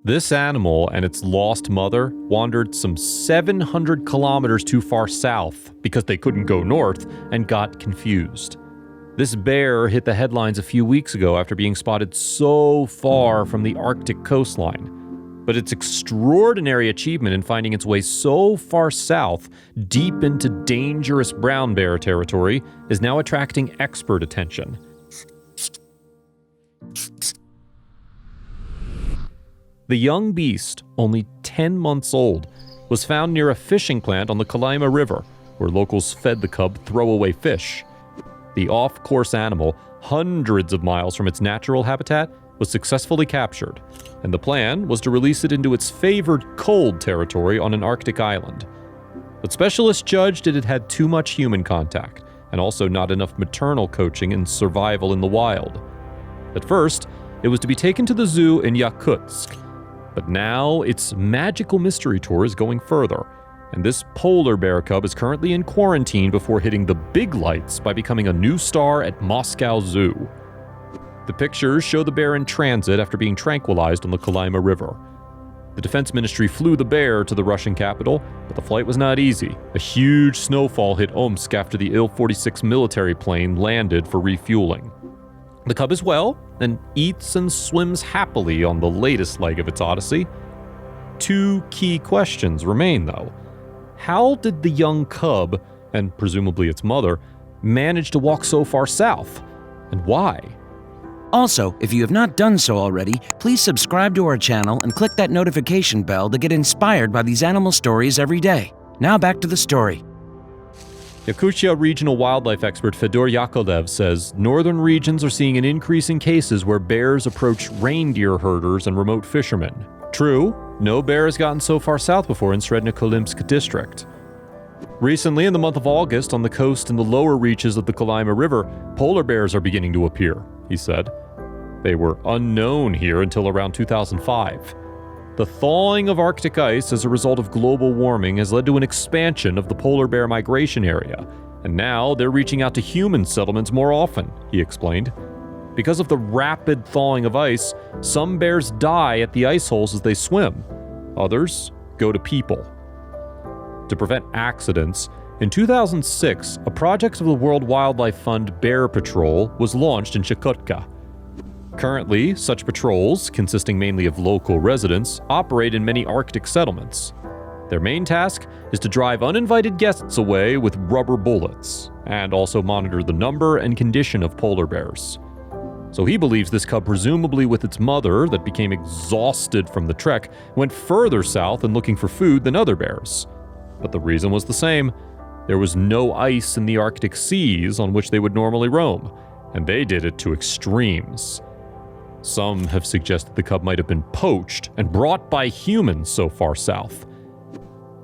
This animal and its lost mother wandered some 700 kilometers too far south because they couldn't go north and got confused. This bear hit the headlines a few weeks ago after being spotted so far from the Arctic coastline. But its extraordinary achievement in finding its way so far south, deep into dangerous brown bear territory, is now attracting expert attention. The young beast, only 10 months old, was found near a fishing plant on the Kalaima River, where locals fed the cub throwaway fish. The off-course animal, hundreds of miles from its natural habitat, was successfully captured, and the plan was to release it into its favored cold territory on an Arctic island. But specialists judged it had too much human contact, and also not enough maternal coaching and survival in the wild. At first, it was to be taken to the zoo in Yakutsk, but now its magical mystery tour is going further, and this polar bear cub is currently in quarantine before hitting the big lights by becoming a new star at Moscow Zoo. The pictures show the bear in transit after being tranquilized on the Kalaima River. The defense ministry flew the bear to the Russian capital, but the flight was not easy. A huge snowfall hit Omsk after the Il-46 military plane landed for refueling. The cub is well, and eats and swims happily on the latest leg of its odyssey. Two key questions remain, though. How did the young cub, and presumably its mother, manage to walk so far south? And why? Also, if you have not done so already, please subscribe to our channel and click that notification bell to get inspired by these animal stories every day. Now back to the story. Yakutia regional wildlife expert Fedor Yakovlev says northern regions are seeing an increase in cases where bears approach reindeer herders and remote fishermen. True, no bear has gotten so far south before in Srednyokolimsk district. Recently, in the month of August, on the coast and the lower reaches of the Kalaima River, polar bears are beginning to appear, he said. They were unknown here until around 2005. The thawing of Arctic ice as a result of global warming has led to an expansion of the polar bear migration area, and now they're reaching out to human settlements more often, he explained. Because of the rapid thawing of ice, some bears die at the ice holes as they swim. Others go to people. To prevent accidents, in 2006, a project of the World Wildlife Fund Bear Patrol was launched in Chukotka. Currently, such patrols, consisting mainly of local residents, operate in many Arctic settlements. Their main task is to drive uninvited guests away with rubber bullets, and also monitor the number and condition of polar bears. So he believes this cub, presumably with its mother that became exhausted from the trek, went further south and looking for food than other bears. But the reason was the same. There was no ice in the Arctic seas on which they would normally roam, and they did it to extremes. Some have suggested the cub might have been poached and brought by humans so far south.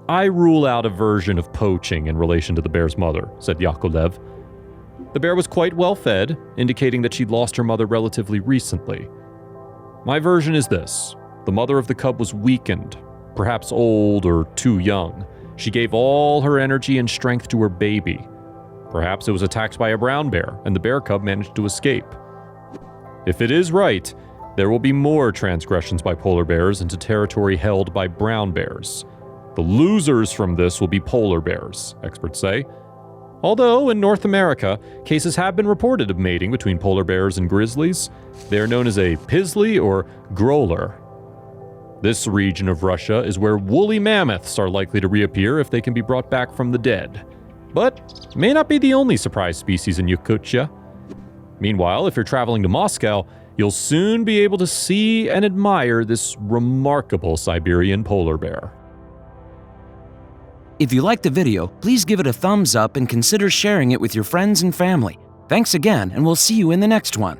I rule out a version of poaching in relation to the bear's mother, said Yakovlev. The bear was quite well fed, indicating that she'd lost her mother relatively recently. My version is this. The mother of the cub was weakened, perhaps old or too young. She gave all her energy and strength to her baby. Perhaps it was attacked by a brown bear, and the bear cub managed to escape. If it is right, there will be more transgressions by polar bears into territory held by brown bears. The losers from this will be polar bears, experts say. Although, in North America, cases have been reported of mating between polar bears and grizzlies. They are known as a pizzly or growler. This region of Russia is where woolly mammoths are likely to reappear if they can be brought back from the dead. But may not be the only surprise species in Yakutia. Meanwhile, if you're traveling to Moscow, you'll soon be able to see and admire this remarkable Siberian polar bear. If you liked the video, please give it a thumbs up and consider sharing it with your friends and family. Thanks again, and we'll see you in the next one.